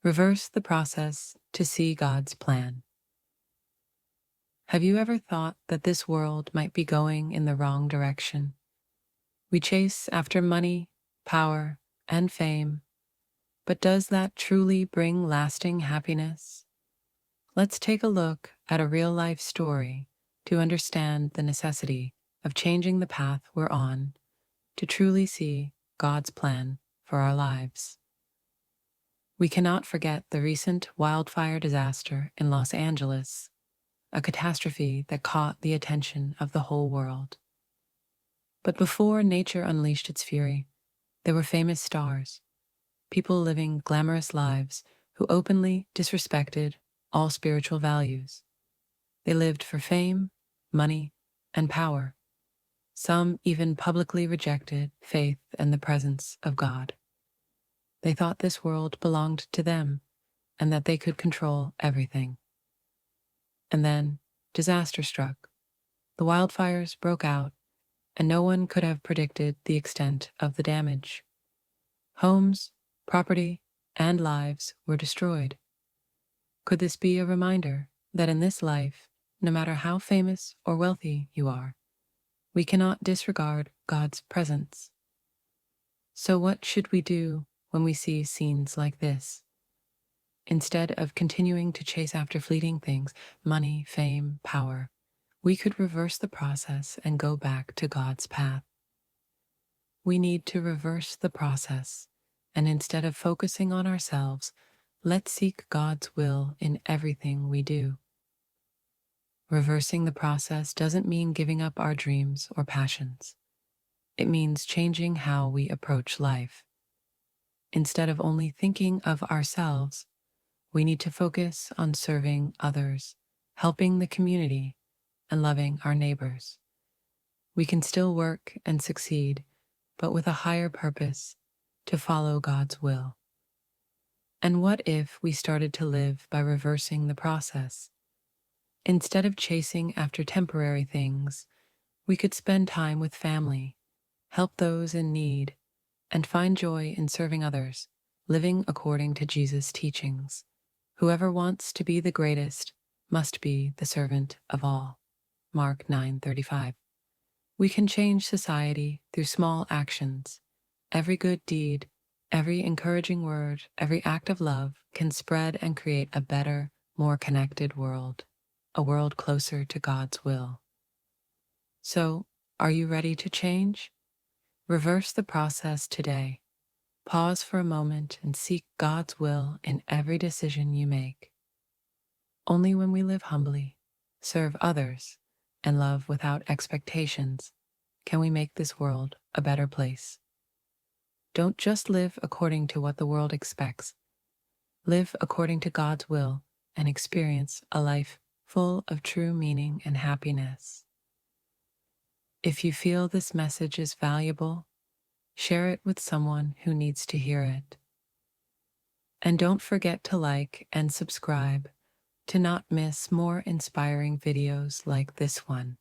Reverse the process to see God's plan. Have you ever thought that this world might be going in the wrong direction? We chase after money, power, and fame, but does that truly bring lasting happiness? Let's take a look at a real-life story to understand the necessity of changing the path we're on to truly see God's plan for our lives. We cannot forget the recent wildfire disaster in Los Angeles, a catastrophe that caught the attention of the whole world. But before nature unleashed its fury, there were famous stars, people living glamorous lives who openly disrespected all spiritual values. They lived for fame, money, and power. Some even publicly rejected faith and the presence of God. They thought this world belonged to them and that they could control everything. And then disaster struck. The wildfires broke out, and no one could have predicted the extent of the damage. Homes, property, and lives were destroyed. Could this be a reminder that in this life, no matter how famous or wealthy you are, we cannot disregard God's presence? So what should we do when we see scenes like this? Instead of continuing to chase after fleeting things, money, fame, power, we could reverse the process and go back to God's path. We need to reverse the process, and instead of focusing on ourselves, let's seek God's will in everything we do. Reversing the process doesn't mean giving up our dreams or passions. It means changing how we approach life. Instead of only thinking of ourselves, we need to focus on serving others, helping the community, and loving our neighbors. We can still work and succeed, but with a higher purpose, to follow God's will. And what if we started to live by reversing the process? Instead of chasing after temporary things, we could spend time with family, help those in need, and find joy in serving others, living according to Jesus' teachings. Whoever wants to be the greatest must be the servant of all. Mark 9:35. We can change society through small actions. Every good deed, every encouraging word, every act of love can spread and create a better, more connected world, a world closer to God's will. So, are you ready to change? Reverse the process today. Pause for a moment and seek God's will in every decision you make. Only when we live humbly, serve others, and love without expectations can we make this world a better place. Don't just live according to what the world expects. Live according to God's will and experience a life full of true meaning and happiness. If you feel this message is valuable, share it with someone who needs to hear it. And don't forget to like and subscribe to not miss more inspiring videos like this one.